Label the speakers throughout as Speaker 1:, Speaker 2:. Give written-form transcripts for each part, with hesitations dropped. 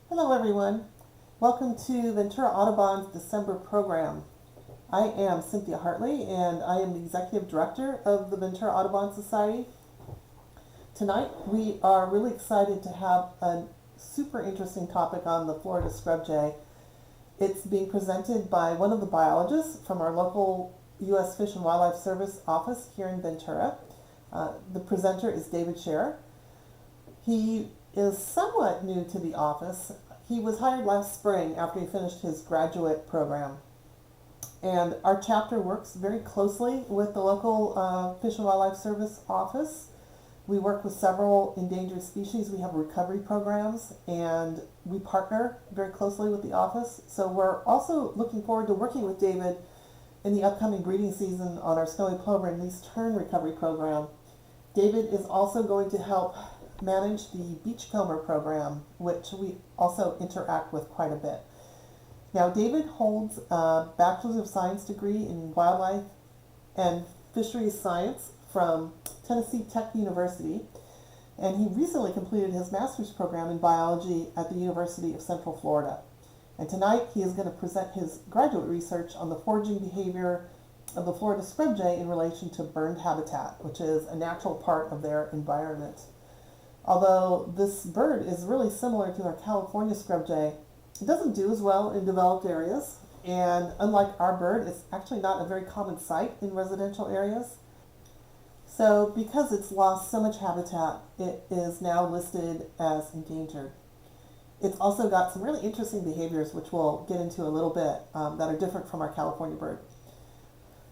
Speaker 1: Hello everyone. Welcome to Ventura Audubon's December program. I am Cynthia Hartley and I am the Executive Director of the Ventura Audubon Society. Tonight we are really excited to have a super interesting topic on the Florida scrub jay. It's being presented by one of the biologists from our local U.S. Fish and Wildlife Service office here in Ventura. The presenter is David Sherer. He is somewhat new to the office. He was hired last spring after he finished his graduate program. And our chapter works very closely with the local Fish and Wildlife Service office. We work with several endangered species. We have recovery programs, and we partner very closely with the office. So we're also looking forward to working with David in the upcoming breeding season on our snowy plover and least tern recovery program. David is also going to help manage the beachcomber program, which we also interact with quite a bit. Now, David holds a Bachelor's of Science degree in Wildlife and Fisheries Science from Tennessee Tech University, and he recently completed his master's program in biology at the University of Central Florida. And tonight he is going to present his graduate research on the foraging behavior of the Florida scrub jay in relation to burned habitat, which is a natural part of their environment. Although this bird is really similar to our California scrub jay, it doesn't do as well in developed areas, and unlike our bird, it's actually not a very common sight in residential areas. So because it's lost so much habitat, it is now listed as endangered. It's also got some really interesting behaviors, which we'll get into a little bit, that are different from our California bird.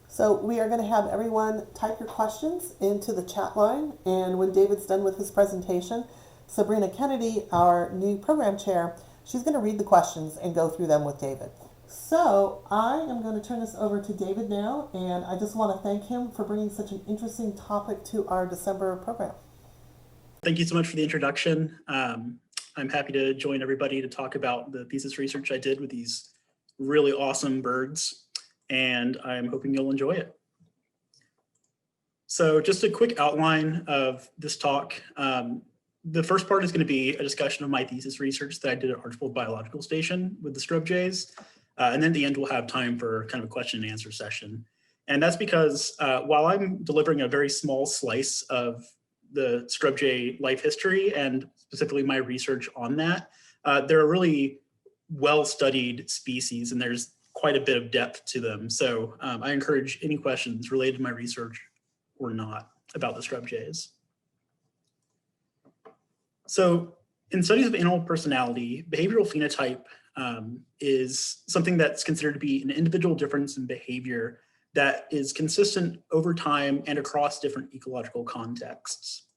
Speaker 1: So we are going to have everyone type your questions into the chat line, and when David's done with his presentation, Sabrina Kennedy, our new program chair, she's going to read the questions and go through them with David. So I am going to turn this over to David now, and I just want to thank him for bringing such an interesting topic to our December program.
Speaker 2: Thank you so much for the introduction. I'm happy to join everybody to talk about the thesis research I did with these really awesome birds, and I'm hoping you'll enjoy it. So just a quick outline of this talk. The first part is going to be a discussion of my thesis research that I did at Archbold Biological Station with the scrub jays. And then at the end, we'll have time for kind of a question and answer session. And that's because while I'm delivering a very small slice of the scrub jay life history and specifically my research on that, there are really well-studied species, and there's quite a bit of depth to them. So I encourage any questions related to my research or not about the scrub jays. So in studies of animal personality, behavioral phenotype is something that's considered to be an individual difference in behavior that is consistent over time and across different ecological contexts.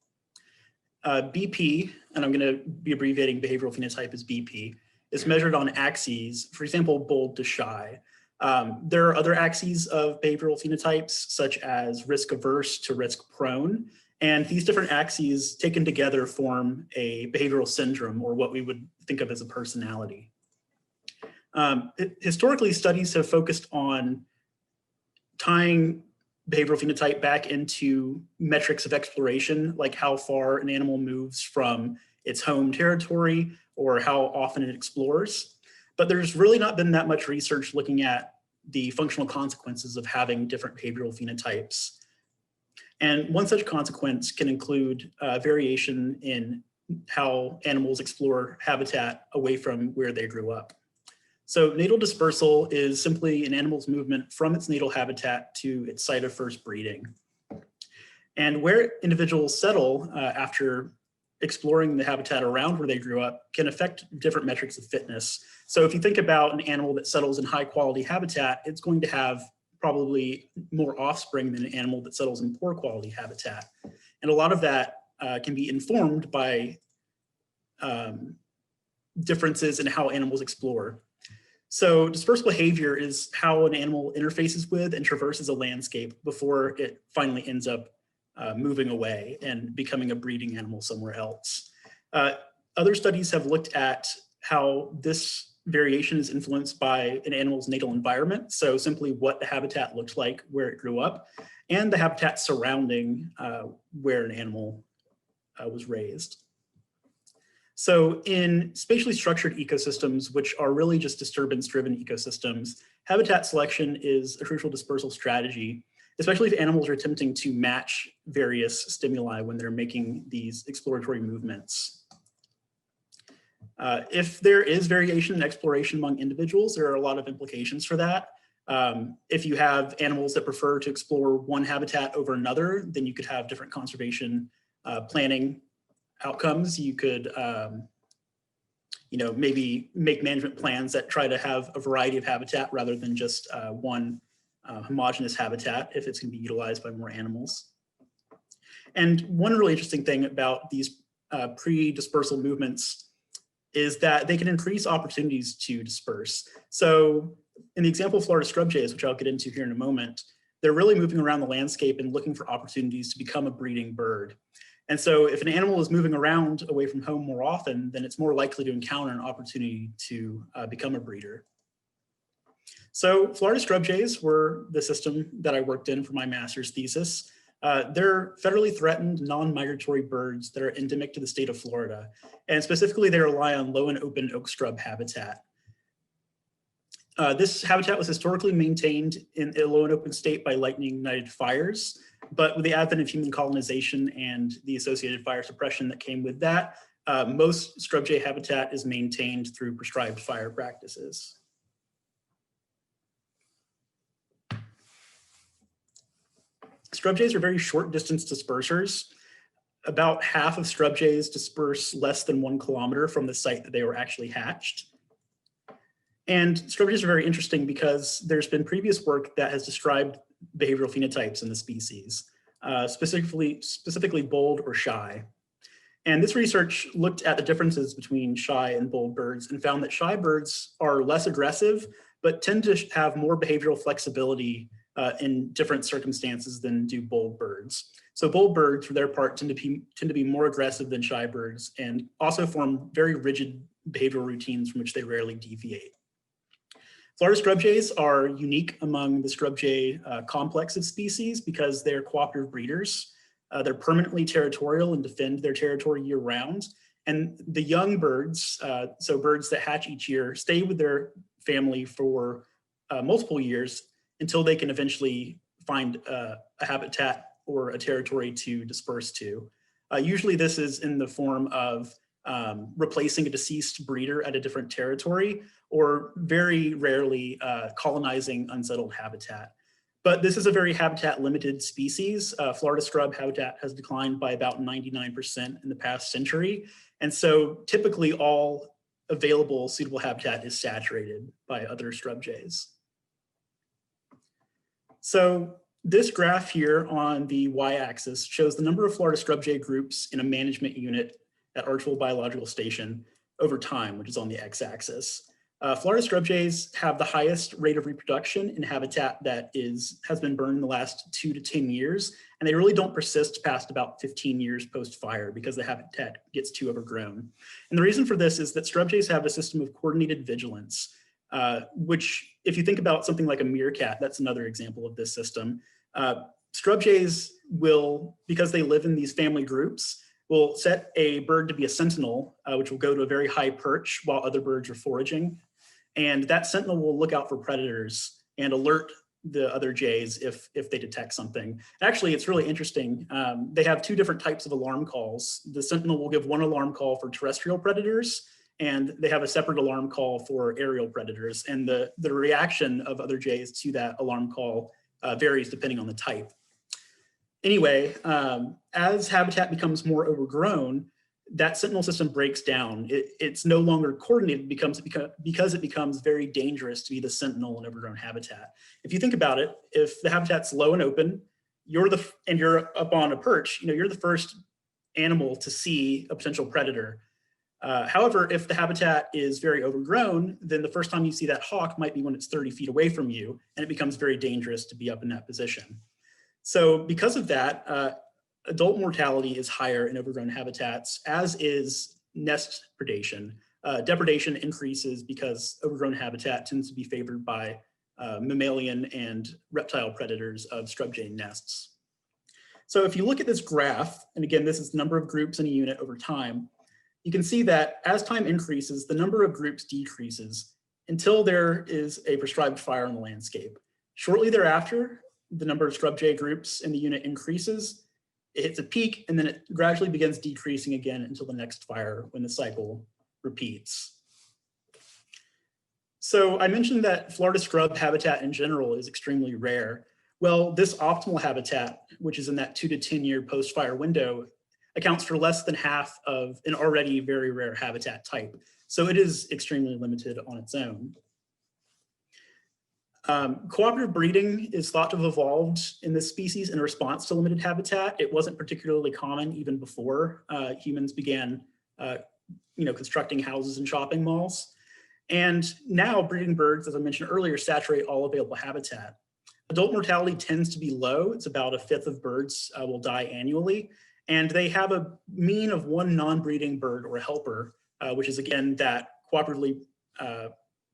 Speaker 2: BP, and I'm going to be abbreviating behavioral phenotype as BP, is measured on axes, for example, bold to shy. There are other axes of behavioral phenotypes, such as risk averse to risk prone. And these different axes taken together form a behavioral syndrome, or what we would think of as a personality. Historically, studies have focused on tying behavioral phenotype back into metrics of exploration, like how far an animal moves from its home territory or how often it explores. But there's really not been that much research looking at the functional consequences of having different behavioral phenotypes. And one such consequence can include variation in how animals explore habitat away from where they grew up. So natal dispersal is simply an animal's movement from its natal habitat to its site of first breeding. And where individuals settle after exploring the habitat around where they grew up can affect different metrics of fitness. So if you think about an animal that settles in high quality habitat, it's going to have probably more offspring than an animal that settles in poor quality habitat. And a lot of that can be informed by differences in how animals explore. So dispersal behavior is how an animal interfaces with and traverses a landscape before it finally ends up moving away and becoming a breeding animal somewhere else. Other studies have looked at how this variation is influenced by an animal's natal environment, so simply what the habitat looked like where it grew up, and the habitat surrounding where an animal was raised. So in spatially structured ecosystems, which are really just disturbance-driven ecosystems, habitat selection is a crucial dispersal strategy, especially if animals are attempting to match various stimuli when they're making these exploratory movements. If there is variation in exploration among individuals, there are a lot of implications for that. If you have animals that prefer to explore one habitat over another, then you could have different conservation planning outcomes. You could, maybe make management plans that try to have a variety of habitat rather than just one homogeneous habitat if it's going to be utilized by more animals. And one really interesting thing about these pre-dispersal movements is that they can increase opportunities to disperse. So in the example of Florida scrub jays, which I'll get into here in a moment, they're really moving around the landscape and looking for opportunities to become a breeding bird. And so if an animal is moving around away from home more often, then it's more likely to encounter an opportunity to become a breeder. So Florida scrub jays were the system that I worked in for my master's thesis. They're federally threatened non-migratory birds that are endemic to the state of Florida. And specifically, they rely on low and open oak scrub habitat. This habitat was historically maintained in a low and open state by lightning-ignited fires, but with the advent of human colonization and the associated fire suppression that came with that, most scrub jay habitat is maintained through prescribed fire practices. Scrub jays are very short distance dispersers. About half of scrub jays disperse less than 1 kilometer from the site that they were actually hatched. And scrub jays are very interesting because there's been previous work that has described behavioral phenotypes in the species, specifically bold or shy. And this research looked at the differences between shy and bold birds and found that shy birds are less aggressive, but tend to have more behavioral flexibility in different circumstances than do bold birds. So bold birds, for their part, tend to be more aggressive than shy birds and also form very rigid behavioral routines from which they rarely deviate. Florida scrub jays are unique among the scrub jay complex of species because they're cooperative breeders. They're permanently territorial and defend their territory year round. And the young birds, so birds that hatch each year, stay with their family for multiple years until they can eventually find a habitat or a territory to disperse to. Usually this is in the form of replacing a deceased breeder at a different territory, or very rarely colonizing unsettled habitat. But this is a very habitat limited species. Florida scrub habitat has declined by about 99% in the past century. And so typically all available suitable habitat is saturated by other scrub jays. So this graph here on the y-axis shows the number of Florida scrub jay groups in a management unit at Archville Biological Station over time, which is on the x-axis. Florida scrub jays have the highest rate of reproduction in habitat that has been burned in the last 2 to 10 years, and they really don't persist past about 15 years post-fire because the habitat gets too overgrown. And the reason for this is that scrub jays have a system of coordinated vigilance, which, if you think about something like a meerkat, that's another example of this system. Scrub jays will, because they live in these family groups, will set a bird to be a sentinel, which will go to a very high perch while other birds are foraging. And that sentinel will look out for predators and alert the other jays if they detect something. Actually, it's really interesting. They have 2 different types of alarm calls. The sentinel will give one alarm call for terrestrial predators, and they have a separate alarm call for aerial predators. And the reaction of other jays to that alarm call varies depending on the type. Anyway, as habitat becomes more overgrown, that sentinel system breaks down. It's no longer coordinated because it becomes very dangerous to be the sentinel in overgrown habitat. If you think about it, if the habitat's low and open, and you're up on a perch, you're the first animal to see a potential predator. However, if the habitat is very overgrown, then the first time you see that hawk might be when it's 30 feet away from you, and it becomes very dangerous to be up in that position. So because of that, adult mortality is higher in overgrown habitats, as is nest predation. Depredation increases because overgrown habitat tends to be favored by mammalian and reptile predators of scrub jay nests. So if you look at this graph, and again, this is the number of groups in a unit over time, you can see that as time increases, the number of groups decreases until there is a prescribed fire on the landscape. Shortly thereafter, the number of scrub jay groups in the unit increases, it hits a peak, and then it gradually begins decreasing again until the next fire when the cycle repeats. So I mentioned that Florida scrub habitat in general is extremely rare. Well, this optimal habitat, which is in that 2 to 10 year post-fire window, accounts for less than half of an already very rare habitat type. So it is extremely limited on its own. Cooperative breeding is thought to have evolved in this species in response to limited habitat. It wasn't particularly common even before humans began constructing houses and shopping malls. And now breeding birds, as I mentioned earlier, saturate all available habitat. Adult mortality tends to be low. It's about 1/5 of birds will die annually. And they have a mean of 1 non-breeding bird or helper, which is again that cooperatively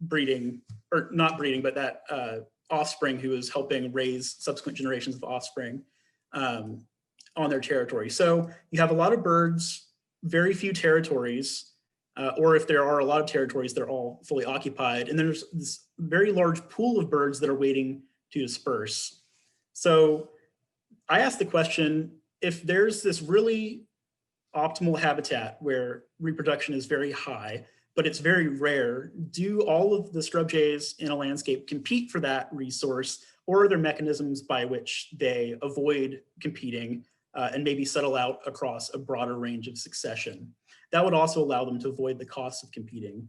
Speaker 2: breeding, or not breeding, but that offspring who is helping raise subsequent generations of offspring on their territory. So you have a lot of birds, very few territories, or if there are a lot of territories, they're all fully occupied. And there's this very large pool of birds that are waiting to disperse. So I asked the question, if there's this really optimal habitat where reproduction is very high, but it's very rare, do all of the scrub jays in a landscape compete for that resource, or are there mechanisms by which they avoid competing and maybe settle out across a broader range of succession? That would also allow them to avoid the costs of competing,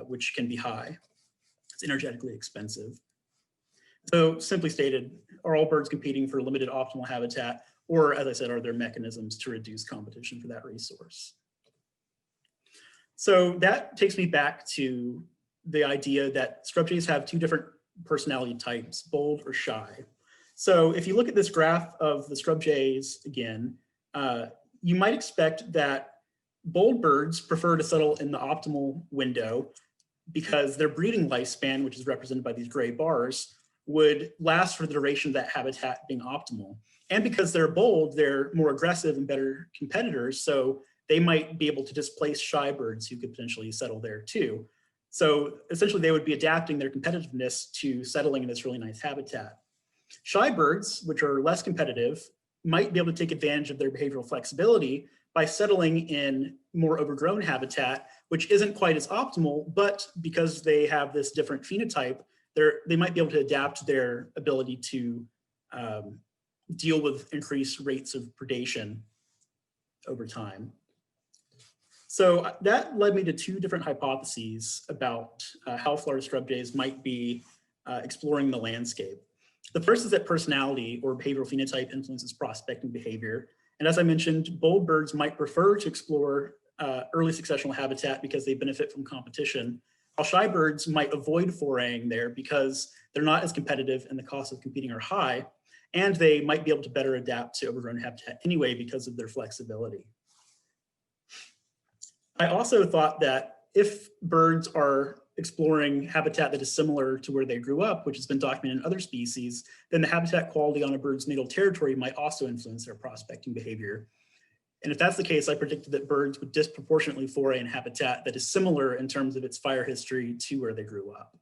Speaker 2: which can be high. It's energetically expensive. So simply stated, are all birds competing for limited optimal habitat, or as I said, are there mechanisms to reduce competition for that resource? So that takes me back to the idea that scrub jays have 2 different personality types, bold or shy. So if you look at this graph of the scrub jays again, you might expect that bold birds prefer to settle in the optimal window because their breeding lifespan, which is represented by these gray bars, would last for the duration of that habitat being optimal. And because they're bold, they're more aggressive and better competitors, so they might be able to displace shy birds who could potentially settle there too. So essentially they would be adapting their competitiveness to settling in this really nice habitat. Shy birds, which are less competitive, might be able to take advantage of their behavioral flexibility by settling in more overgrown habitat, which isn't quite as optimal, but because they have this different phenotype, they might be able to adapt their ability to deal with increased rates of predation over time. So that led me to 2 different hypotheses about how Florida scrub jays might be exploring the landscape. The first is that personality or behavioral phenotype influences prospecting behavior. And as I mentioned, bold birds might prefer to explore early successional habitat because they benefit from competition, while shy birds might avoid foraying there because they're not as competitive and the costs of competing are high, and they might be able to better adapt to overgrown habitat anyway because of their flexibility. I also thought that if birds are exploring habitat that is similar to where they grew up, which has been documented in other species, then the habitat quality on a bird's natal territory might also influence their prospecting behavior. And if that's the case, I predicted that birds would disproportionately foray in habitat that is similar in terms of its fire history to where they grew up.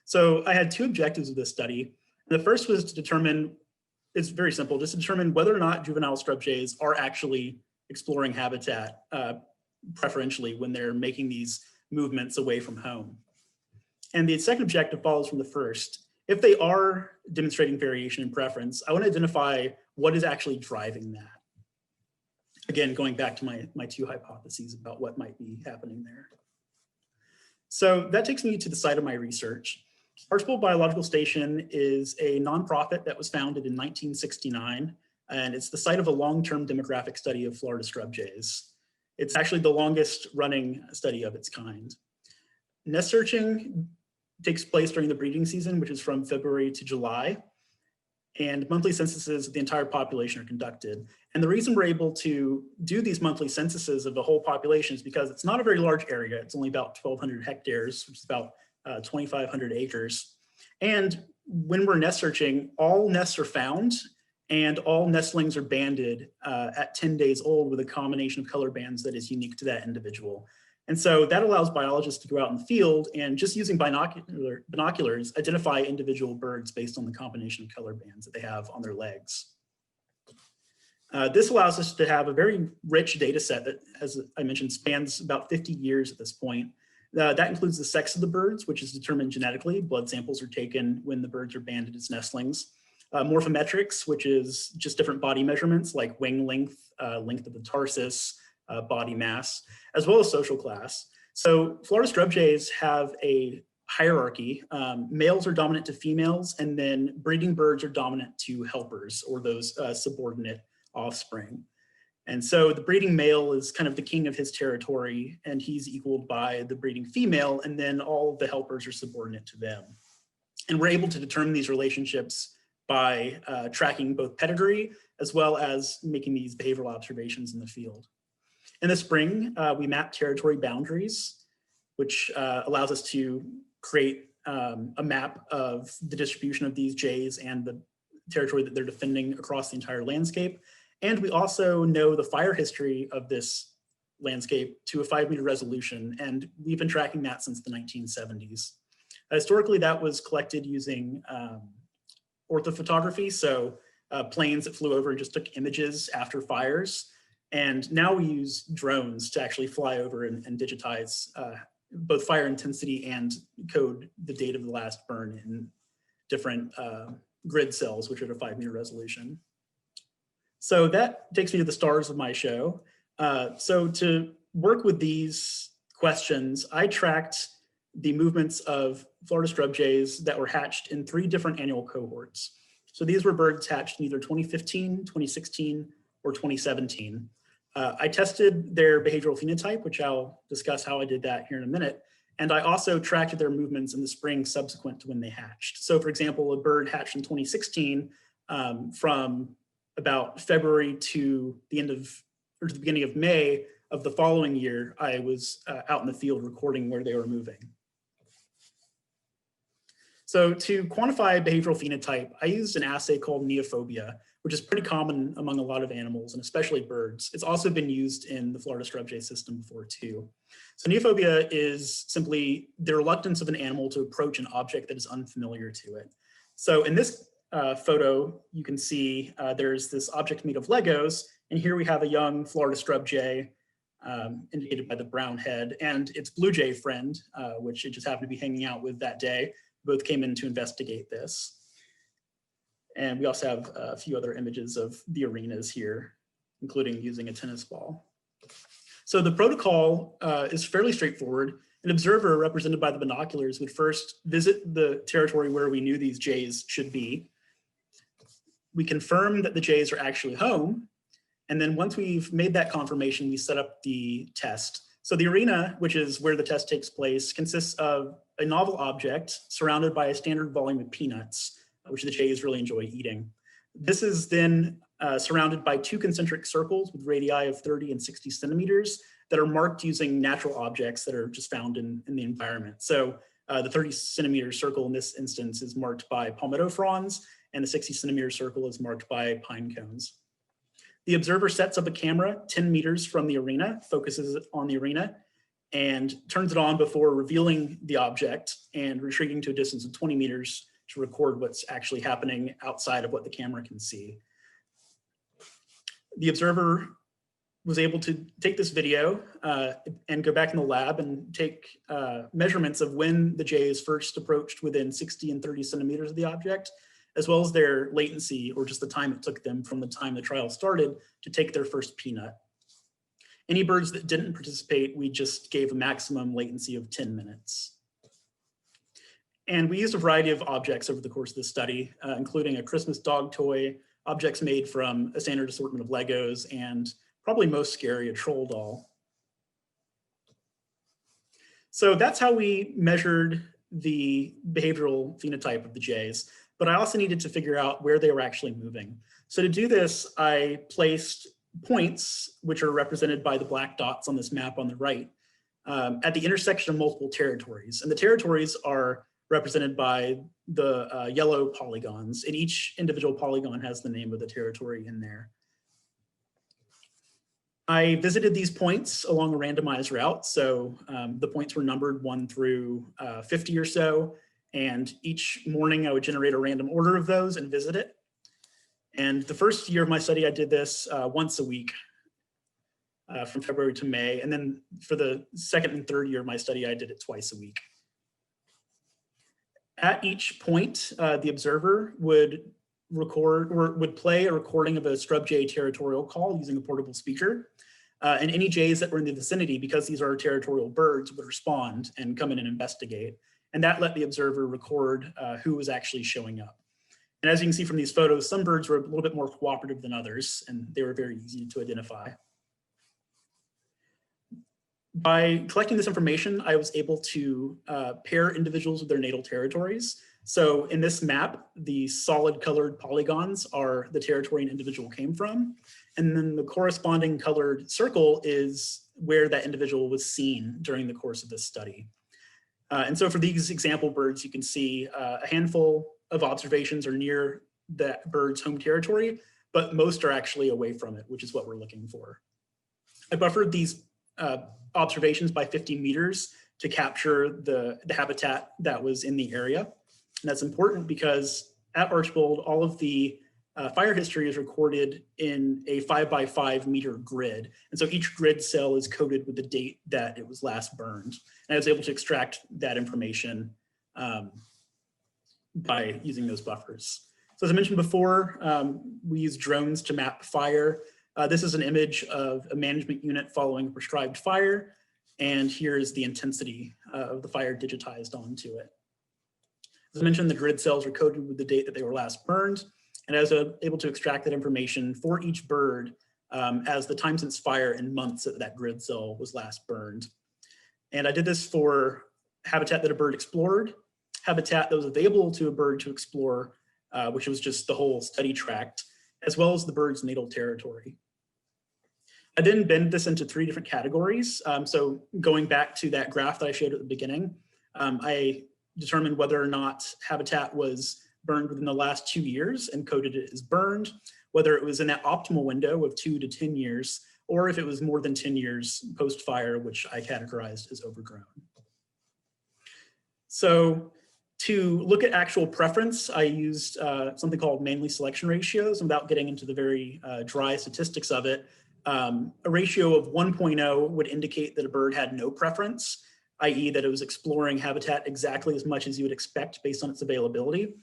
Speaker 2: So I had 2 objectives of this study. And the first was to determine, it's very simple, just to determine whether or not juvenile scrub jays are actually exploring habitat preferentially when they're making these movements away from home. And the second objective follows from the first. If they are demonstrating variation in preference, I want to identify what is actually driving that. Again, going back to my 2 hypotheses about what might be happening there. So that takes me to the site of my research. Archbold Biological Station is a nonprofit that was founded in 1969, and it's the site of a long-term demographic study of Florida scrub jays. It's actually the longest running study of its kind. Nest searching takes place during the breeding season, which is from February to July, and monthly censuses of the entire population are conducted. And the reason we're able to do these monthly censuses of the whole population is because it's not a very large area. It's only about 1,200 hectares, which is about 2,500 acres. And when we're nest searching, all nests are found And all nestlings are banded at 10 days old with a combination of color bands that is unique to that individual. And so that allows biologists to go out in the field and just using binoculars, identify individual birds based on the combination of color bands that they have on their legs. This allows us to have a very rich data set that, as I mentioned, spans about 50 years at this point. That includes the sex of the birds, which is determined genetically. Blood samples are taken when the birds are banded as nestlings. Morphometrics, which is just different body measurements like wing length, length of the tarsus, body mass, as well as social class. So Florida scrub jays have a hierarchy. Males are dominant to females, and then breeding birds are dominant to helpers or those subordinate offspring. And so the breeding male is kind of the king of his territory, and he's equaled by the breeding female, and then all of the helpers are subordinate to them. And we're able to determine these relationships by tracking both pedigree as well as making these behavioral observations in the field. In the spring, we map territory boundaries, which allows us to create a map of the distribution of these jays and the territory that they're defending across the entire landscape. And we also know the fire history of this landscape to a 5-meter resolution, and we've been tracking that since the 1970s. Historically, that was collected using orthophotography, so planes that flew over and just took images after fires. And now we use drones to actually fly over and digitize both fire intensity and code the date of the last burn in different grid cells, which are at a 5-meter resolution. So that takes me to the stars of my show. So to work with these questions, I tracked the movements of Florida scrub jays that were hatched in 3 different annual cohorts. So these were birds hatched in either 2015, 2016, or 2017. I tested their behavioral phenotype, which I'll discuss how I did that here in a minute. And I also tracked their movements in the spring subsequent to when they hatched. So for example, a bird hatched in 2016 from about February to the end of, or to the beginning of May of the following year, I was out in the field recording where they were moving. So to quantify behavioral phenotype, I used an assay called neophobia, which is pretty common among a lot of animals and especially birds. It's also been used in the Florida scrub jay system before too. So neophobia is simply the reluctance of an animal to approach an object that is unfamiliar to it. So in this photo, you can see there's this object made of Legos, and here we have a young Florida scrub jay indicated by the brown head, and its blue jay friend, which it just happened to be hanging out with that day. Both came in to investigate this. And we also have a few other images of the arenas here, including using a tennis ball. So the protocol is fairly straightforward. An observer represented by the binoculars would first visit the territory where we knew these jays should be. We confirm that the jays are actually home. And then once we've made that confirmation, we set up the test. So the arena, which is where the test takes place, consists of a novel object surrounded by a standard volume of peanuts, which the jays really enjoy eating. This is then surrounded by 2 concentric circles with radii of 30 and 60 centimeters that are marked using natural objects that are just found in the environment. So the 30 centimeter circle in this instance is marked by palmetto fronds, and the 60 centimeter circle is marked by pine cones. The observer sets up a camera 10 meters from the arena, focuses on the arena, and turns it on before revealing the object and retreating to a distance of 20 meters to record what's actually happening outside of what the camera can see. The observer was able to take this video and go back in the lab and take measurements of when the jays first approached within 60 and 30 centimeters of the object, as well as their latency, or just the time it took them from the time the trial started to take their first peanut. Any birds that didn't participate, we just gave a maximum latency of 10 minutes. And we used a variety of objects over the course of this study, including a Christmas dog toy, objects made from a standard assortment of Legos, and probably most scary, a troll doll. So that's how we measured the behavioral phenotype of the jays, but I also needed to figure out where they were actually moving. So to do this, I placed points, which are represented by the black dots on this map on the right, at the intersection of multiple territories. And the territories are represented by the yellow polygons, and each individual polygon has the name of the territory in there. I visited these points along a randomized route. So the points were numbered 1 through 50 or so. And each morning I would generate a random order of those and visit it. And the first year of my study, I did this once a week from February to May. And then for the second and third year of my study, I did it twice a week. At each point, the observer would record or would play a recording of a scrub jay territorial call using a portable speaker. And any jays that were in the vicinity, because these are territorial birds, would respond and come in and investigate. And that let the observer record who was actually showing up. And as you can see from these photos, some birds were a little bit more cooperative than others, and they were very easy to identify. By collecting this information, I was able to pair individuals with their natal territories. So in this map, the solid colored polygons are the territory an individual came from. And then the corresponding colored circle is where that individual was seen during the course of this study. And so for these example birds, you can see a handful of observations are near that bird's home territory, but most are actually away from it, which is what we're looking for. I buffered these observations by 50 meters to capture the habitat that was in the area. And that's important because at Archbold, all of the fire history is recorded in a 5x5 meter grid. And so each grid cell is coded with the date that it was last burned. And I was able to extract that information by using those buffers. So as I mentioned before, we use drones to map fire. This is an image of a management unit following a prescribed fire. And here is the intensity of the fire digitized onto it. As I mentioned, the grid cells are coded with the date that they were last burned. And I was able to extract that information for each bird as the time since fire and months that that grid cell was last burned. And I did this for habitat that a bird explored, habitat that was available to a bird to explore, which was just the whole study tract, as well as the bird's natal territory. I then bend this into 3 different categories. So going back to that graph that I showed at the beginning, I determined whether or not habitat was burned within the last 2 years and coded it as burned, whether it was in that optimal window of 2 to 10 years, or if it was more than 10 years post-fire, which I categorized as overgrown. So to look at actual preference, I used something called Manley selection ratios. And without getting into the very dry statistics of it, a ratio of 1.0 would indicate that a bird had no preference, i.e. that it was exploring habitat exactly as much as you would expect based on its availability.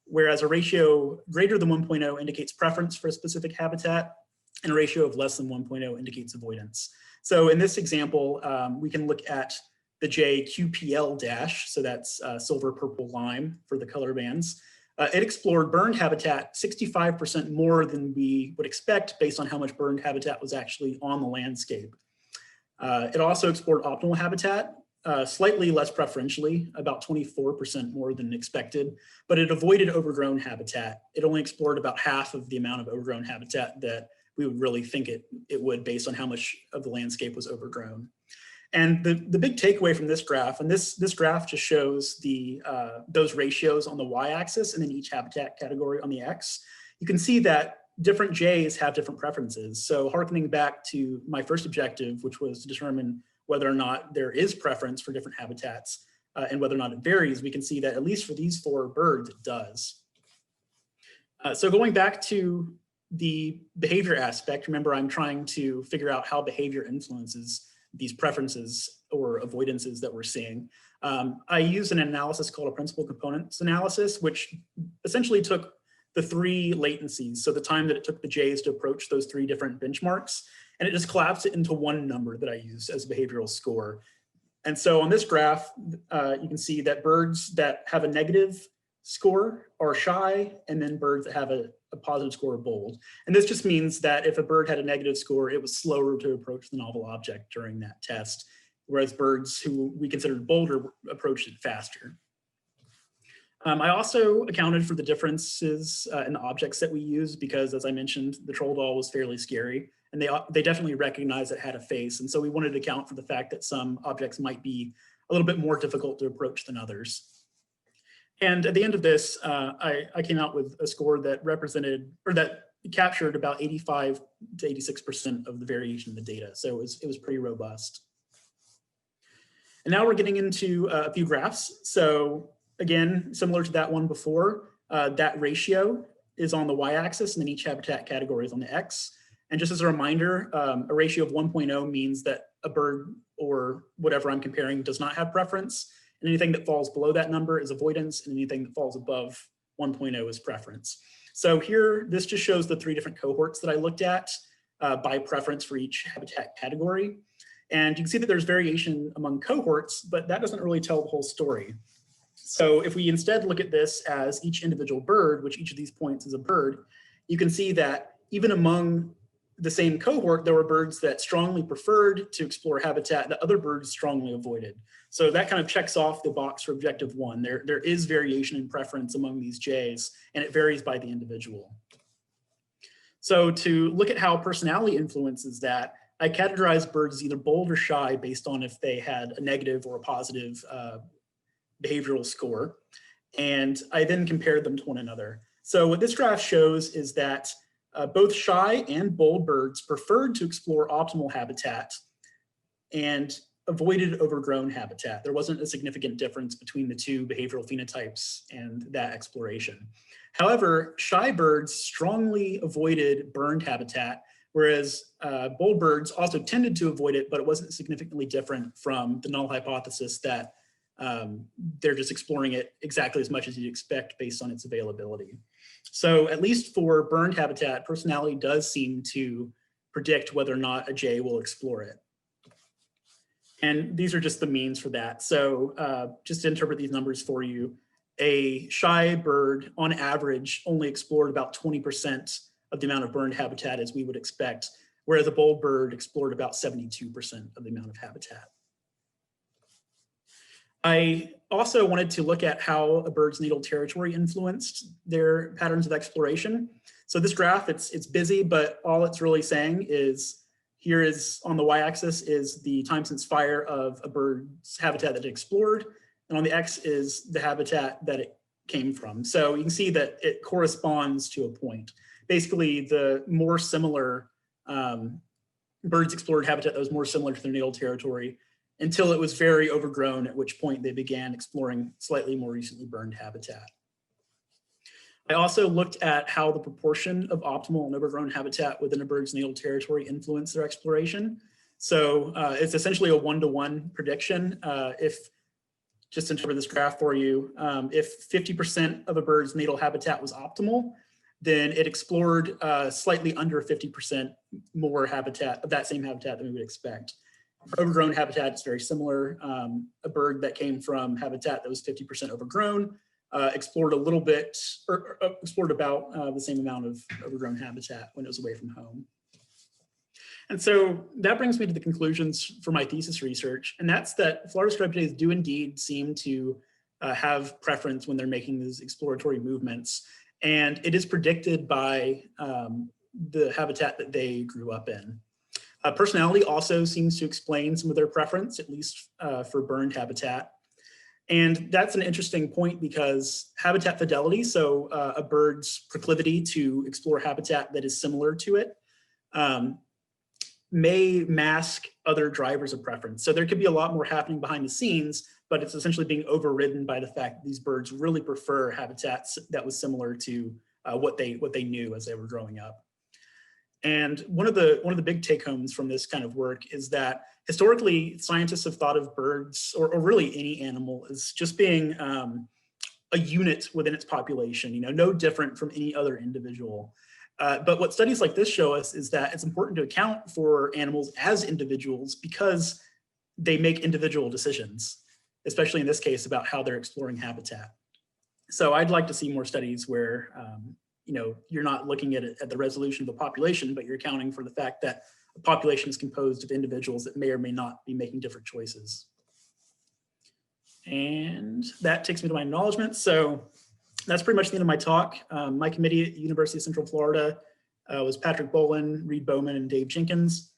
Speaker 2: Whereas a ratio greater than 1.0 indicates preference for a specific habitat, and a ratio of less than 1.0 indicates avoidance. So in this example, we can look at the JQPL dash, so that's silver, purple, lime for the color bands. It explored burned habitat 65% more than we would expect based on how much burned habitat was actually on the landscape. It also explored optimal habitat, slightly less preferentially, about 24% more than expected, but it avoided overgrown habitat. It only explored about half of the amount of overgrown habitat that we would really think it would based on how much of the landscape was overgrown. And the big takeaway from this graph, and this graph just shows those ratios on the y-axis and then each habitat category on the x. You can see that different jays have different preferences. So harkening back to my first objective, which was to determine whether or not there is preference for different habitats and whether or not it varies, we can see that at least for these 4 birds, it does. So going back to the behavior aspect, remember I'm trying to figure out how behavior influences these preferences or avoidances that we're seeing. I used an analysis called a principal components analysis, which essentially took the 3 latencies, so the time that it took the jays to approach those 3 different benchmarks, and it just collapsed it into one number that I used as a behavioral score. And so on this graph, you can see that birds that have a negative score are shy, and then birds that have a positive score are bold. And this just means that if a bird had a negative score, it was slower to approach the novel object during that test, whereas birds who we considered bolder approached it faster. I also accounted for the differences in the objects that we used because, as I mentioned, the troll doll was fairly scary, and they definitely recognized it had a face. And so we wanted to account for the fact that some objects might be a little bit more difficult to approach than others. And at the end of this, I came out with a score that represented, or that captured about 85 to 86% of the variation in the data. So it was pretty robust. And now we're getting into a few graphs. So again, similar to that one before, that ratio is on the y-axis, and then each habitat category is on the x. And just as a reminder, a ratio of 1.0 means that a bird or whatever I'm comparing does not have preference. And anything that falls below that number is avoidance, and anything that falls above 1.0 is preference. So here, this just shows the 3 different cohorts that I looked at by preference for each habitat category. And you can see that there's variation among cohorts, but that doesn't really tell the whole story. So if we instead look at this as each individual bird, which each of these points is a bird, you can see that even among the same cohort, there were birds that strongly preferred to explore habitat that other birds strongly avoided. So that kind of checks off the box for objective 1. There is variation in preference among these jays, and it varies by the individual. So to look at how personality influences that, I categorized birds as either bold or shy based on if they had a negative or a positive behavioral score. And I then compared them to one another. So what this graph shows is that both shy and bold birds preferred to explore optimal habitat and avoided overgrown habitat. There wasn't a significant difference between the 2 behavioral phenotypes and that exploration. However, shy birds strongly avoided burned habitat, whereas bold birds also tended to avoid it, but it wasn't significantly different from the null hypothesis that they're just exploring it exactly as much as you'd expect based on its availability. So at least for burned habitat, personality does seem to predict whether or not a jay will explore it. And these are just the means for that. So just to interpret these numbers for you, a shy bird on average only explored about 20% of the amount of burned habitat as we would expect, whereas a bold bird explored about 72% of the amount of habitat. I also wanted to look at how a bird's natal territory influenced their patterns of exploration. So this graph, it's busy, but all it's really saying is, here is on the y-axis is the time since fire of a bird's habitat that it explored, and on the x is the habitat that it came from. So you can see that it corresponds to a point. Basically, the more similar birds explored habitat that was more similar to their natal territory until it was very overgrown, at which point they began exploring slightly more recently burned habitat. I also looked at how the proportion of optimal and overgrown habitat within a bird's natal territory influenced their exploration. So it's essentially a 1-to-1 prediction. Just to interpret this graph for you, if 50% of a bird's natal habitat was optimal, then it explored slightly under 50% more habitat of that same habitat than we would expect. For overgrown habitat, it's very similar. A bird that came from habitat that was 50% overgrown explored a little bit, or explored about the same amount of overgrown habitat when it was away from home. And so that brings me to the conclusions for my thesis research, and that's that Florida striped jays do indeed seem to have preference when they're making these exploratory movements, and it is predicted by the habitat that they grew up in. Personality also seems to explain some of their preference, at least for burned habitat. And that's an interesting point because habitat fidelity, so a bird's proclivity to explore habitat that is similar to it, may mask other drivers of preference. So there could be a lot more happening behind the scenes, but it's essentially being overridden by the fact that these birds really prefer habitats that was similar to what they knew as they were growing up. And one of the big take homes from this kind of work is that historically scientists have thought of birds or really any animal as just being a unit within its population, no different from any other individual. But what studies like this show us is that it's important to account for animals as individuals because they make individual decisions, especially in this case about how they're exploring habitat. So I'd like to see more studies where you're not looking at it at the resolution of a population, but you're accounting for the fact that a population is composed of individuals that may or may not be making different choices. And that takes me to my acknowledgments. So that's pretty much the end of my talk. My committee at University of Central Florida was Patrick Bolin, Reed Bowman, and Dave Jenkins.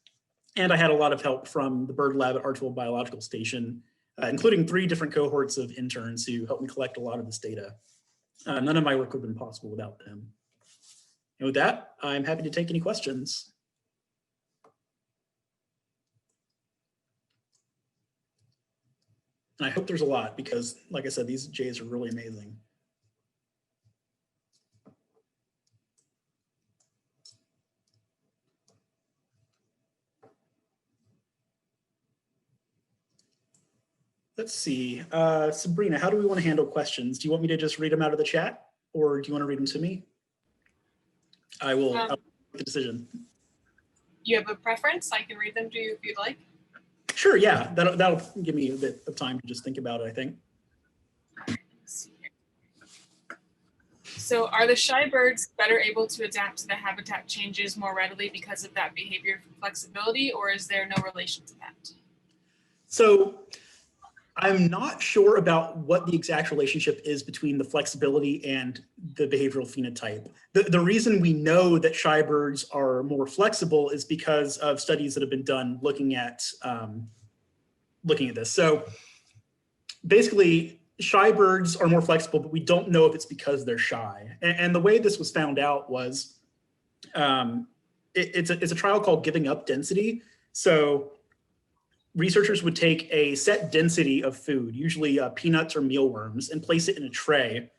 Speaker 2: And I had a lot of help from the Bird Lab at Archville Biological Station, including 3 different cohorts of interns who helped me collect a lot of this data. None of my work would have been possible without them. And with that, I'm happy to take any questions. And I hope there's a lot because, like I said, these jays are really amazing. Let's see, Sabrina, how do we want to handle questions? Do you want me to just read them out of the chat, or do you want to read them to me? I'll make the decision.
Speaker 3: You have a preference? I can read them to you if you'd like.
Speaker 2: Sure, yeah, that'll give me a bit of time to just think about it, I think.
Speaker 3: So are the shy birds better able to adapt to the habitat changes more readily because of that behavior flexibility, or is there no relation to that?
Speaker 2: So I'm not sure about what the exact relationship is between the flexibility and the behavioral phenotype. The reason we know that shy birds are more flexible is because of studies that have been done looking at this. So basically, shy birds are more flexible, but we don't know if it's because they're shy. And the way this was found out was it's a trial called giving up density. So researchers would take a set density of food, usually peanuts or mealworms, and place it in a tray,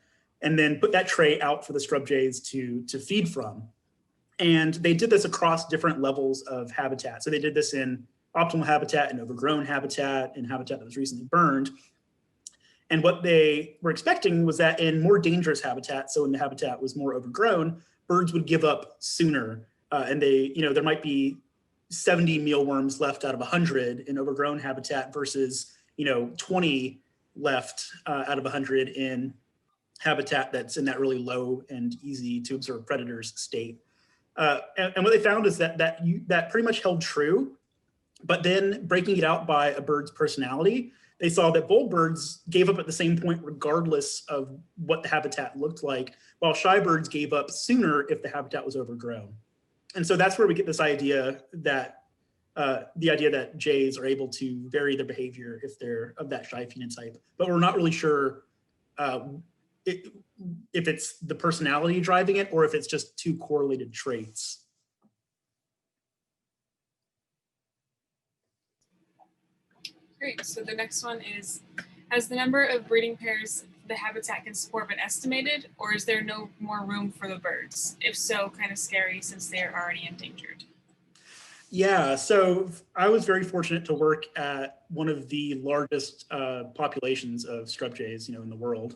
Speaker 2: and then put that tray out for the scrub jays to feed from. And they did this across different levels of habitat. So they did this in optimal habitat and overgrown habitat and habitat that was recently burned. And what they were expecting was that in more dangerous habitat, so when the habitat was more overgrown, birds would give up sooner. And there might be 70 mealworms left out of 100 in overgrown habitat versus 20 left out of 100 in habitat that's in that really low and easy to observe predators state. And what they found is that pretty much held true, but then breaking it out by a bird's personality, they saw that bold birds gave up at the same point regardless of what the habitat looked like, while shy birds gave up sooner if the habitat was overgrown. And so that's where we get this idea that the idea that jays are able to vary their behavior if they're of that shy phenotype, but we're not really sure if it's the personality driving it or if it's just 2 correlated traits.
Speaker 3: Great, so the next one is, has the number of breeding pairs the habitat can support been estimated, or is there no more room for the birds? If so, kind of scary since they are already endangered.
Speaker 2: Yeah, so I was very fortunate to work at one of the largest populations of scrub jays, in the world.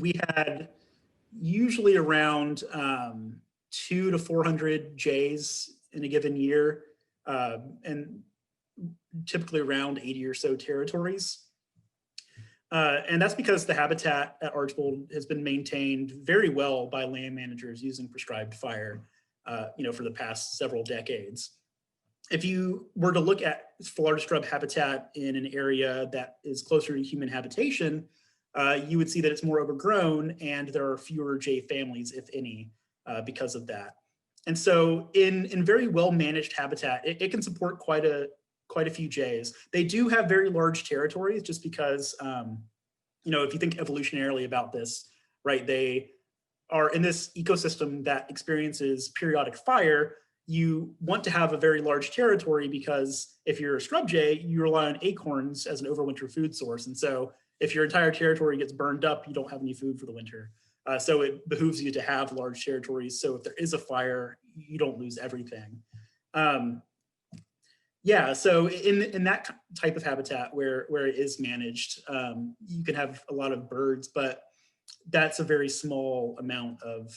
Speaker 2: We had usually around 200 to 400 jays in a given year, and typically around 80 or so territories. And that's because the habitat at Archbold has been maintained very well by land managers using prescribed fire, for the past several decades. If you were to look at Florida scrub habitat in an area that is closer to human habitation, you would see that it's more overgrown and there are fewer jay families, if any, because of that. And so in very well managed habitat, it can support quite a few jays. They do have very large territories just because, if you think evolutionarily about this, right, they are in this ecosystem that experiences periodic fire. You want to have a very large territory because if you're a scrub jay, you rely on acorns as an overwinter food source. And so if your entire territory gets burned up, you don't have any food for the winter. So it behooves you to have large territories. So if there is a fire, you don't lose everything. Yeah, so in that type of habitat where it is managed, you can have a lot of birds, but that's a very small amount of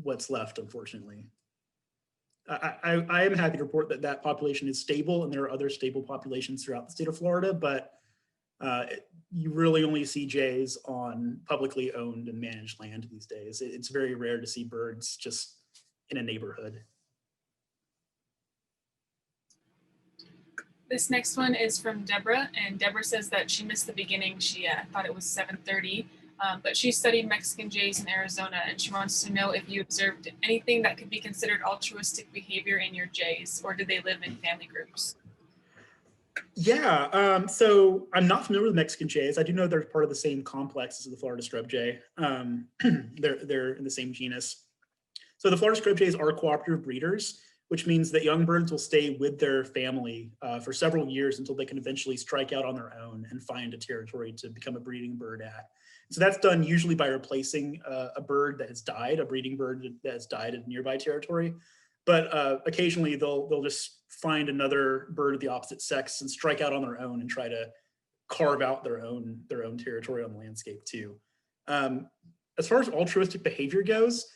Speaker 2: what's left, unfortunately. I am happy to report that population is stable, and there are other stable populations throughout the state of Florida, but you really only see jays on publicly owned and managed land these days. It's very rare to see birds just in a neighborhood.
Speaker 3: This next one is from Deborah, and Deborah says that she missed the beginning. She thought it was 7:30, but she studied Mexican jays in Arizona, and she wants to know if you observed anything that could be considered altruistic behavior in your jays, or did they live in family groups?
Speaker 2: Yeah, so I'm not familiar with Mexican jays. I do know they're part of the same complex as the Florida scrub jay. They're in the same genus. So the Florida scrub jays are cooperative breeders, which means that young birds will stay with their family for several years until they can eventually strike out on their own and find a territory to become a breeding bird at. So that's done usually by replacing a bird that has died, a breeding bird that has died in a nearby territory. But occasionally they'll just find another bird of the opposite sex and strike out on their own and try to carve out their own territory on the landscape too. As far as altruistic behavior goes,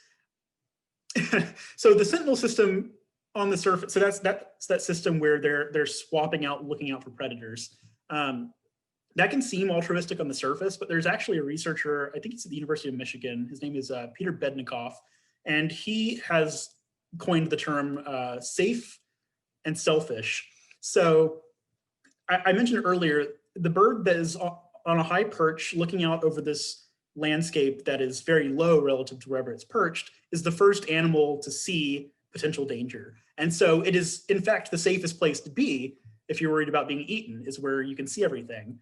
Speaker 2: so the sentinel system on the surface, so that's that system where they're swapping out, looking out for predators. That can seem altruistic on the surface, but there's actually a researcher, I think it's at the University of Michigan, his name is Peter Bednikoff, and he has coined the term safe and selfish. So I mentioned earlier, the bird that is on a high perch looking out over this landscape that is very low relative to wherever it's perched is the first animal to see potential danger. And so it is, in fact, the safest place to be if you're worried about being eaten, is where you can see everything.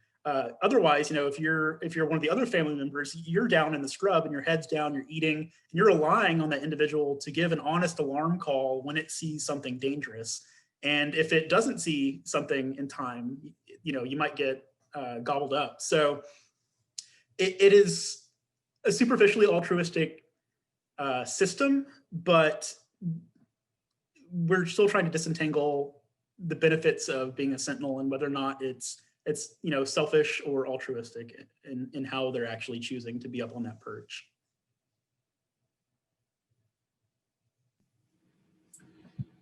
Speaker 2: Otherwise, if you're one of the other family members, you're down in the scrub and your head's down, you're eating, and you're relying on that individual to give an honest alarm call when it sees something dangerous. And if it doesn't see something in time, you might get gobbled up. So it is a superficially altruistic system, but we're still trying to disentangle the benefits of being a sentinel and whether or not it's selfish or altruistic in how they're actually choosing to be up on that perch.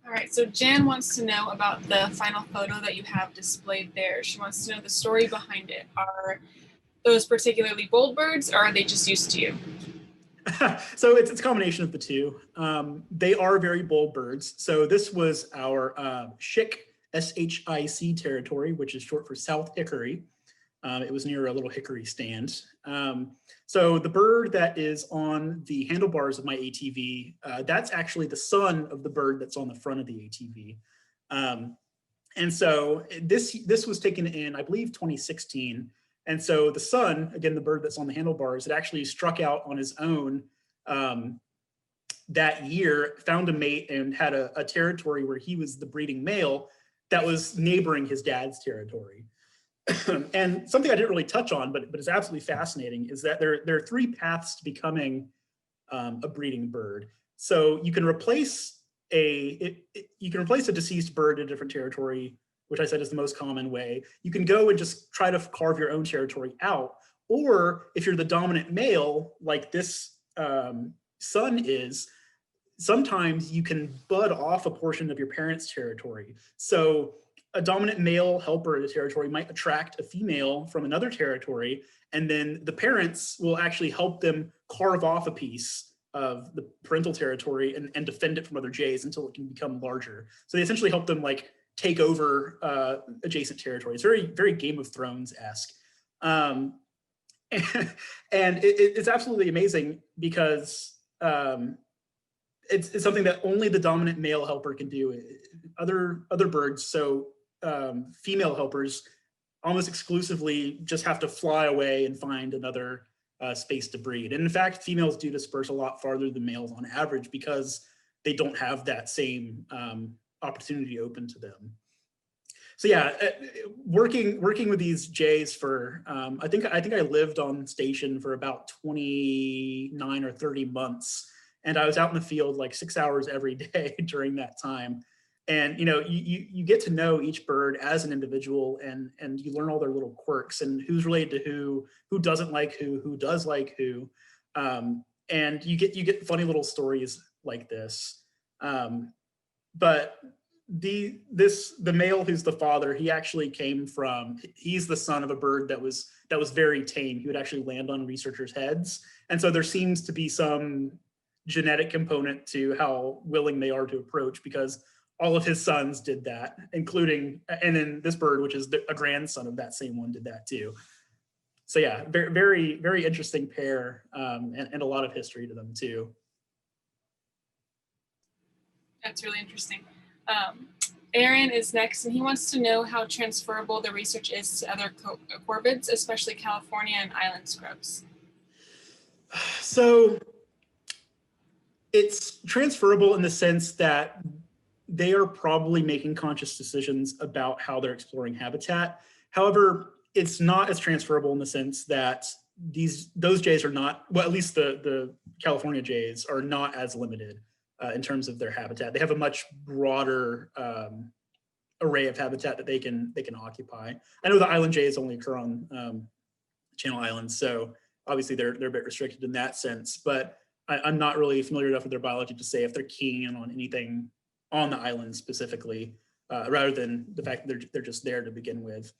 Speaker 3: All right, so Jan wants to know about the final photo that you have displayed there. She wants to know the story behind it. Are those particularly bold birds, or are they just used to you?
Speaker 2: So it's a combination of the two. They are very bold birds. So this was our SHIC, SHIC territory, which is short for South Hickory. It was near a little hickory stand. So the bird that is on the handlebars of my ATV, that's actually the son of the bird that's on the front of the ATV. And so this was taken in, I believe, 2016. And so the son, again, the bird that's on the handlebars, it actually struck out on his own that year, found a mate, and had a territory where he was the breeding male that was neighboring his dad's territory. And something I didn't really touch on, but is absolutely fascinating, is that there are three paths to becoming a breeding bird. So you can replace a deceased bird in a different territory, which I said is the most common way. You can go and just try to carve your own territory out. Or if you're the dominant male, like this son is, sometimes you can bud off a portion of your parents' territory. So a dominant male helper in a territory might attract a female from another territory, and then the parents will actually help them carve off a piece of the parental territory and defend it from other jays until it can become larger. So they essentially help them like take over adjacent territory. It's very, very Game of Thrones-esque. And it's absolutely amazing because it's something that only the dominant male helper can do. Other birds, so female helpers, almost exclusively just have to fly away and find another space to breed. And in fact, females do disperse a lot farther than males on average because they don't have that same opportunity open to them. So yeah, working with these jays for I think I lived on station for about 29 or 30 months, and I was out in the field like 6 hours every day during that time. And you get to know each bird as an individual, and you learn all their little quirks and who's related to who doesn't like who does like who, and you get funny little stories like this. But the male who's the father, he actually he's the son of a bird that was very tame. He would actually land on researchers' heads, and so there seems to be some genetic component to how willing they are to approach, because all of his sons did that, including, and then this bird, which is a grandson of that same one, did that too. So yeah, very, very, very interesting pair, and a lot of history to them too.
Speaker 3: That's really interesting. Aaron is next, and he wants to know how transferable the research is to other corvids, especially California and island scrubs.
Speaker 2: So it's transferable in the sense that they are probably making conscious decisions about how they're exploring habitat. However, it's not as transferable in the sense that those jays are not, well, at least the California jays are not as limited in terms of their habitat. They have a much broader array of habitat that they can occupy. I know the island jays only occur on Channel Islands, so obviously they're a bit restricted in that sense, but I'm not really familiar enough with their biology to say if they're keying in on anything on the island specifically, rather than the fact that they're just there to begin with.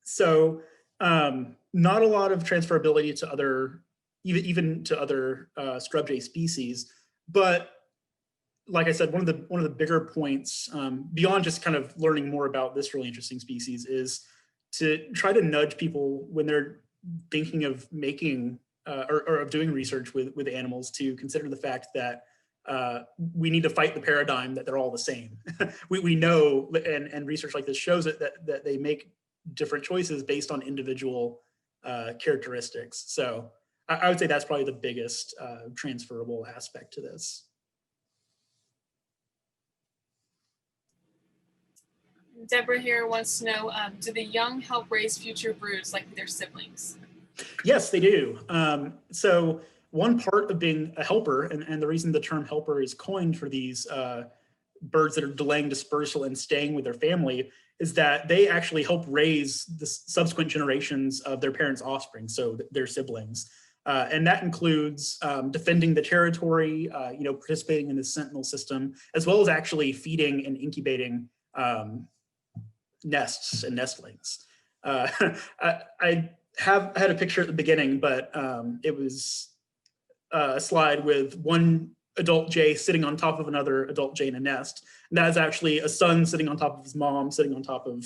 Speaker 2: So not a lot of transferability to other, even to other scrub jay species, but like I said, one of the bigger points beyond just kind of learning more about this really interesting species is to try to nudge people when they're thinking of making or of doing research with animals to consider the fact that we need to fight the paradigm that they're all the same. we know, and research like this shows it, that they make different choices based on individual characteristics. So I would say that's probably the biggest transferable aspect to this.
Speaker 3: Deborah here wants to know, do the young help raise future broods like their siblings?
Speaker 2: Yes, they do. So one part of being a helper, and the reason the term helper is coined for these birds that are delaying dispersal and staying with their family, is that they actually help raise the subsequent generations of their parents' offspring, so their siblings. And that includes defending the territory, participating in the sentinel system, as well as actually feeding and incubating nests and nestlings. I have had a picture at the beginning, but it was a slide with one adult jay sitting on top of another adult jay in a nest. And that is actually a son sitting on top of his mom, sitting on top of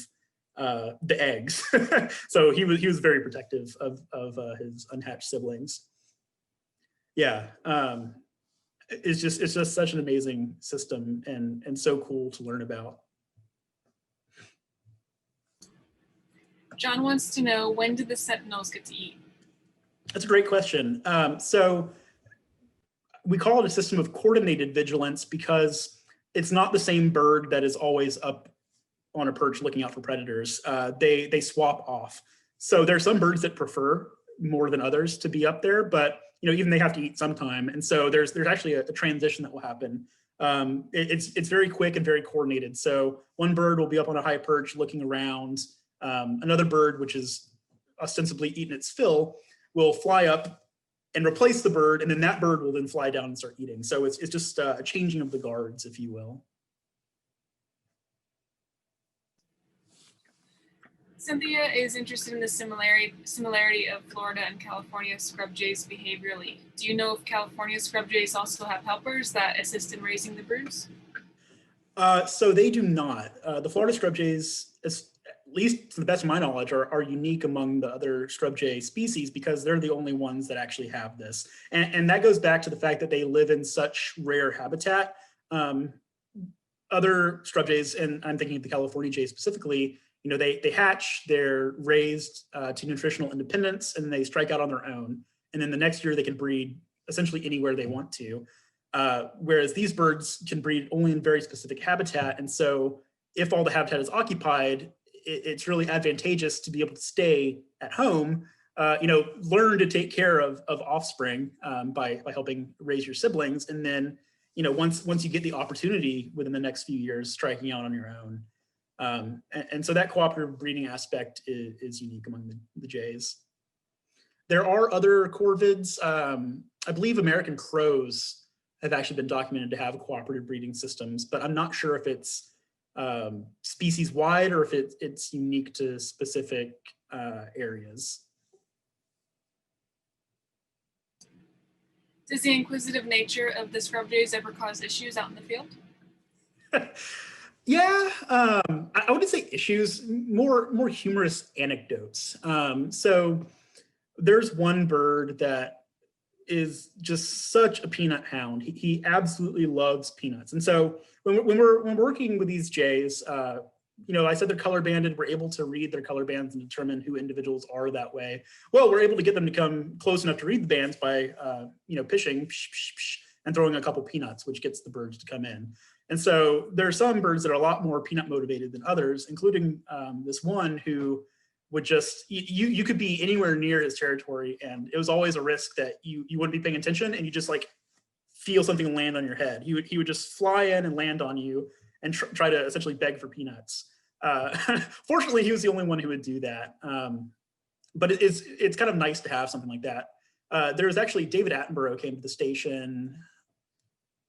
Speaker 2: the eggs. So he was very protective of his unhatched siblings. Yeah, it's just such an amazing system and so cool to learn about.
Speaker 3: John wants to know, when do the sentinels get to eat?
Speaker 2: That's a great question. So we call it a system of coordinated vigilance because it's not the same bird that is always up on a perch looking out for predators. They swap off. So there are some birds that prefer more than others to be up there, but even they have to eat sometime. And so there's actually a transition that will happen. It's very quick and very coordinated. So one bird will be up on a high perch looking around. Another bird, which is ostensibly eating its fill, will fly up and replace the bird, and then that bird will then fly down and start eating. So it's just a changing of the guards, if you will.
Speaker 3: Cynthia is interested in the similarity of Florida and California scrub jays behaviorally. Do you know if California scrub jays also have helpers that assist in raising the broods?
Speaker 2: So they do not. The Florida scrub jays, at least to the best of my knowledge, are unique among the other scrub jay species because they're the only ones that actually have this. And that goes back to the fact that they live in such rare habitat. Other scrub jays, and I'm thinking of the California jay specifically, they hatch, they're raised to nutritional independence, and they strike out on their own. And then the next year they can breed essentially anywhere they want to. Whereas these birds can breed only in very specific habitat. And so if all the habitat is occupied, it's really advantageous to be able to stay at home, learn to take care of offspring by helping raise your siblings. And then, once you get the opportunity within the next few years, striking out on your own. And so that cooperative breeding aspect is unique among the jays. There are other corvids. I believe American crows have actually been documented to have cooperative breeding systems, but I'm not sure if it's species wide or if it's unique to specific areas.
Speaker 3: Does the inquisitive nature of the scrub jays ever cause issues out in the field?
Speaker 2: Yeah, I wouldn't say issues, more humorous anecdotes. So there's one bird that is just such a peanut hound. He absolutely loves peanuts. And so when we're working with these jays, you know, I said they're color banded. We're able to read their color bands and determine who individuals are that way. Well, we're able to get them to come close enough to read the bands by, you know, pishing psh, psh, psh, and throwing a couple peanuts, which gets the birds to come in. And so there are some birds that are a lot more peanut motivated than others, including this one who would just, you could be anywhere near his territory, and it was always a risk that you wouldn't be paying attention, and you just like feel something land on your head. He would just fly in and land on you and try to essentially beg for peanuts. Fortunately, he was the only one who would do that. But it's kind of nice to have something like that. There was actually David Attenborough came to the station,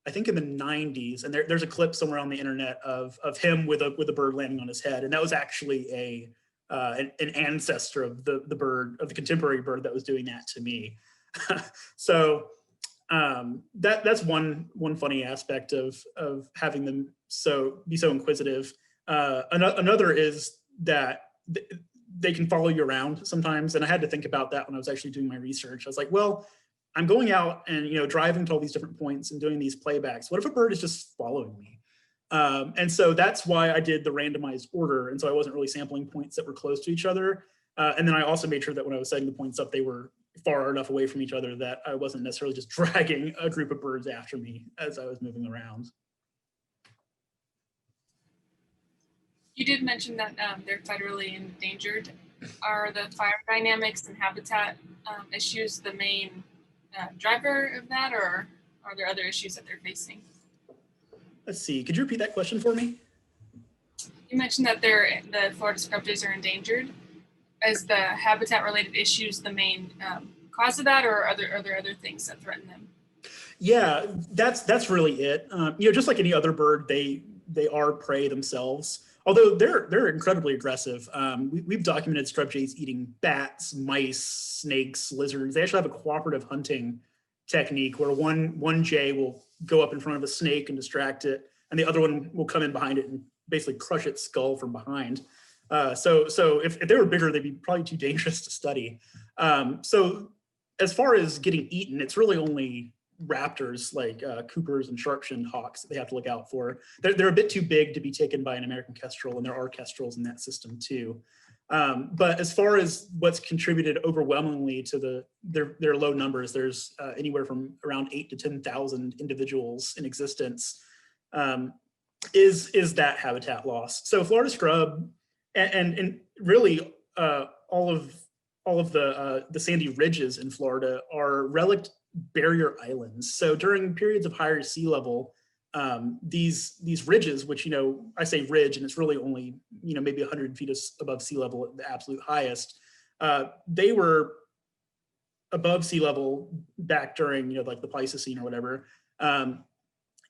Speaker 2: I think in the 90s, and there's a clip somewhere on the internet of him with a bird landing on his head, and that was actually an ancestor of the bird, of the contemporary bird that was doing that to me. So that's one funny aspect of having them be so inquisitive. Another is that they can follow you around sometimes, and I had to think about that when I was actually doing my research. I was like, well, I'm going out and, you know, driving to all these different points and doing these playbacks. What if a bird is just following me? And so that's why I did the randomized order. And so I wasn't really sampling points that were close to each other. And then I also made sure that when I was setting the points up, they were far enough away from each other that I wasn't necessarily just dragging a group of birds after me as I was moving around.
Speaker 3: You did mention that they're federally endangered. Are the fire dynamics and habitat issues the main driver of that, or are there other issues that they're facing?
Speaker 2: Let's see, could you repeat that question for me?
Speaker 3: You mentioned that the Florida scrub jays are endangered. Is the habitat related issues the main cause of that, or are there other things that threaten them?
Speaker 2: Yeah, that's really it. You know, just like any other bird, they are prey themselves. Although they're incredibly aggressive. We've documented scrub jays eating bats, mice, snakes, lizards. They actually have a cooperative hunting technique where one jay will go up in front of a snake and distract it, and the other one will come in behind it and basically crush its skull from behind. So if they were bigger, they'd be probably too dangerous to study. So as far as getting eaten, it's really only raptors like Coopers and sharp-shinned hawks that they have to look out for. They're a bit too big to be taken by an American kestrel, and there are kestrels in that system too. But as far as what's contributed overwhelmingly to their low numbers, there's anywhere from around 8,000 to 10,000 individuals in existence, is that habitat loss. So Florida scrub and really all of the sandy ridges in Florida are relict barrier islands. So during periods of higher sea level, these ridges, which, you know, I say ridge and it's really only, you know, maybe 100 feet above sea level at the absolute highest, they were above sea level back during, you know, like the Pleistocene or whatever.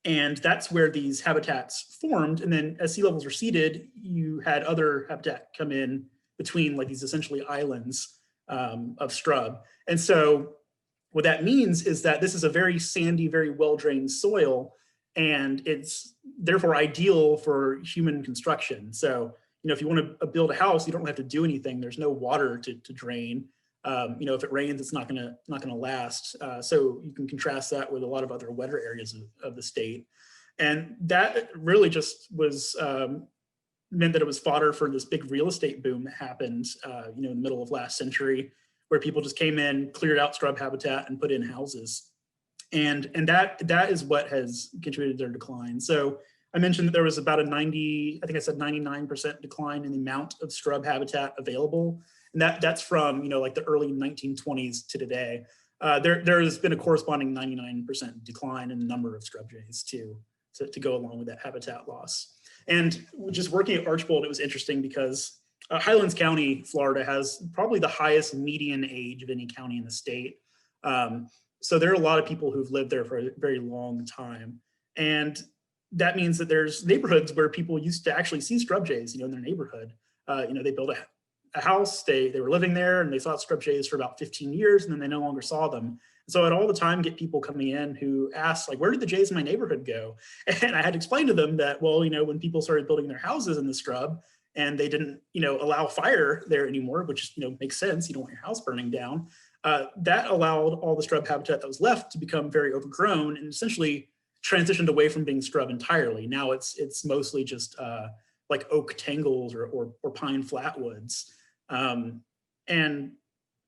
Speaker 2: And that's where these habitats formed. And then as sea levels receded, you had other habitat come in between, like these essentially islands of scrub. And so what that means is that this is a very sandy, very well-drained soil, and it's therefore ideal for human construction. So, you know, if you want to build a house, you don't have to do anything. There's no water to drain. You know, if it rains, it's not gonna last. So you can contrast that with a lot of other wetter areas of the state. And that really just was meant that it was fodder for this big real estate boom that happened, you know, in the middle of last century, where people just came in, cleared out scrub habitat, and put in houses. And that is what has contributed to their decline. So I mentioned that there was about a 99% decline in the amount of scrub habitat available. And that's from, you know, like the early 1920s to today. There has been a corresponding 99% decline in the number of scrub jays to go along with that habitat loss. And just working at Archbold, it was interesting because Highlands County, Florida, has probably the highest median age of any county in the state. So there are a lot of people who've lived there for a very long time. And that means that there's neighborhoods where people used to actually see scrub jays, you know, in their neighborhood. You know, they built a house, they were living there, and they saw scrub jays for about 15 years, and then they no longer saw them. So I'd all the time get people coming in who asked, like, where did the jays in my neighborhood go? And I had to explain to them that, well, you know, when people started building their houses in the scrub and they didn't, allow fire there anymore, which, makes sense. You don't want your house burning down. That allowed all the scrub habitat that was left to become very overgrown and essentially transitioned away from being scrub entirely. Now it's mostly just like oak tangles or pine flatwoods. And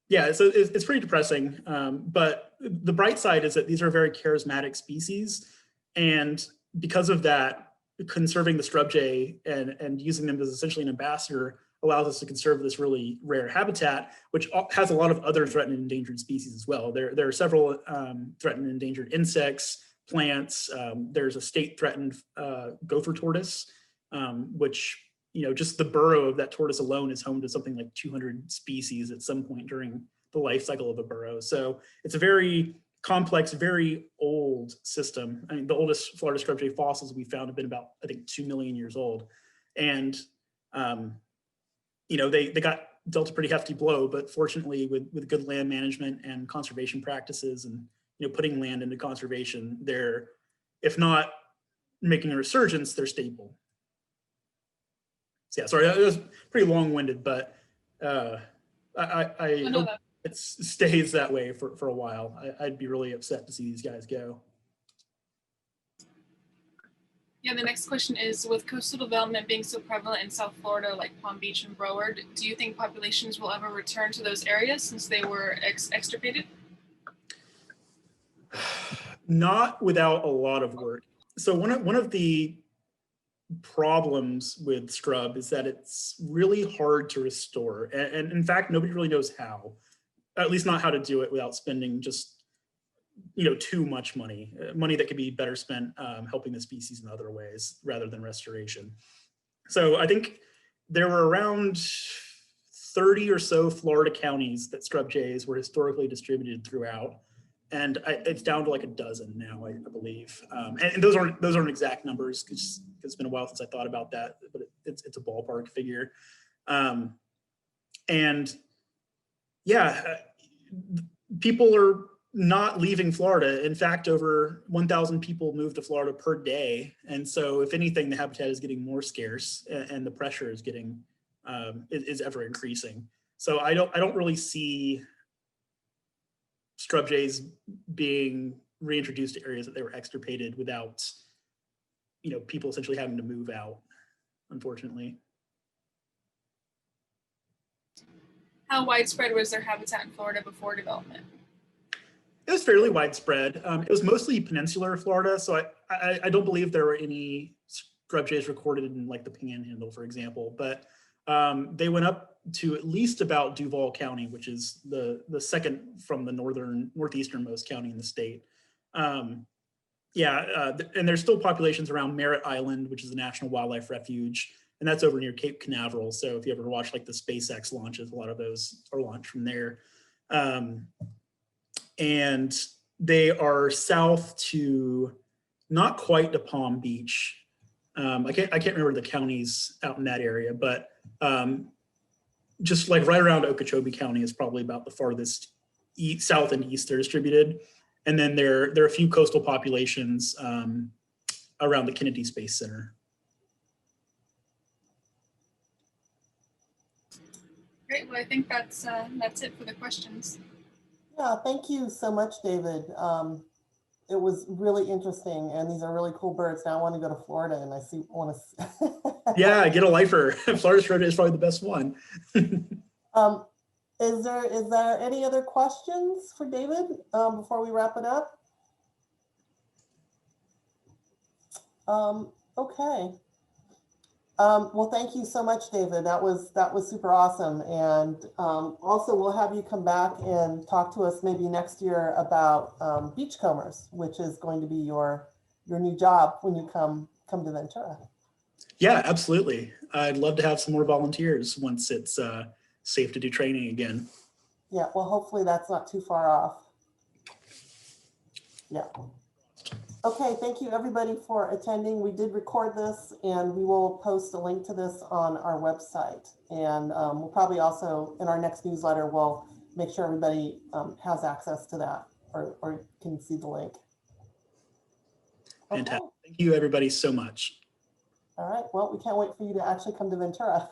Speaker 2: yeah, so it's pretty depressing. But the bright side is that these are very charismatic species. And because of that, conserving the scrub jay and using them as essentially an ambassador allows us to conserve this really rare habitat, which has a lot of other threatened and endangered species as well. There are several threatened and endangered insects, plants. There's a state threatened gopher tortoise, which, just the burrow of that tortoise alone is home to something like 200 species at some point during the life cycle of a burrow. So it's a very complex, very old system. I mean, the oldest Florida scrub jay fossils we found have been about, I think, 2 million years old. And, they got dealt a pretty hefty blow, but fortunately with good land management and conservation practices and, putting land into conservation, they're, if not making a resurgence, they're stable. So yeah, sorry, that was pretty long-winded, but I hope it stays that way for a while. I'd be really upset to see these guys go.
Speaker 3: Yeah, the next question is, with coastal development being so prevalent in South Florida, like Palm Beach and Broward, do you think populations will ever return to those areas since they were extirpated?
Speaker 2: Not without a lot of work. So one of the problems with scrub is that it's really hard to restore. And in fact, nobody really knows how, at least not how to do it without spending just, too much money that could be better spent helping the species in other ways rather than restoration. So I think there were around 30 or so Florida counties that scrub jays were historically distributed throughout. And it's down to like a dozen now, I believe. And those aren't exact numbers because it's been a while since I thought about that, but it's a ballpark figure. And yeah, people are not leaving Florida. In fact, over 1,000 people move to Florida per day. And so if anything, the habitat is getting more scarce and the pressure is getting, is ever increasing. So I don't really see scrub jays being reintroduced to areas that they were extirpated without, people essentially having to move out, unfortunately.
Speaker 3: How widespread was their habitat in Florida before development?
Speaker 2: It was fairly widespread. It was mostly peninsular Florida, so I don't believe there were any scrub jays recorded in like the Panhandle, for example, but they went up to at least about Duval County, which is the second from the northeasternmost county in the state. And there's still populations around Merritt Island, which is a national wildlife refuge, and that's over near Cape Canaveral. So if you ever watch like the SpaceX launches, a lot of those are launched from there. And they are south to not quite to Palm Beach. I can't remember the counties out in that area, but just like right around Okeechobee County is probably about the farthest south and east they're distributed. And then there are a few coastal populations around the Kennedy Space Center.
Speaker 3: Great, well, I think that's it for the questions.
Speaker 1: Yeah, thank you so much, David. It was really interesting, and these are really cool birds. Now I want to go to Florida, and want to.
Speaker 2: Yeah, get a lifer. Florida scrub jay is probably the best one.
Speaker 1: Is there any other questions for David before we wrap it up? Okay. Well, thank you so much, David. That was super awesome. And also, we'll have you come back and talk to us maybe next year about beachcombers, which is going to be your new job when you come to Ventura.
Speaker 2: Yeah, absolutely. I'd love to have some more volunteers once it's safe to do training again.
Speaker 1: Yeah, well, hopefully that's not too far off. Yeah. Okay, thank you everybody for attending. We did record this and we will post a link to this on our website. And we'll probably also, in our next newsletter, we'll make sure everybody has access to that or can see the link. Okay.
Speaker 2: Fantastic. Thank you everybody so much.
Speaker 1: All right. Well, we can't wait for you to actually come to Ventura.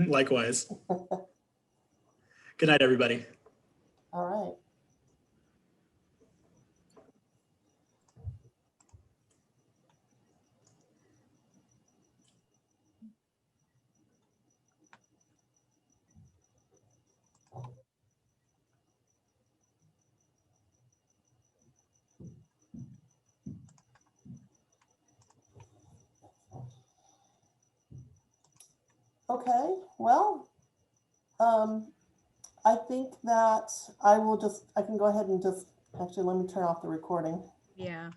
Speaker 2: Likewise. Good night, everybody.
Speaker 1: All right. Okay, well, I think that I can go ahead and actually, let me turn off the recording.
Speaker 4: Yeah.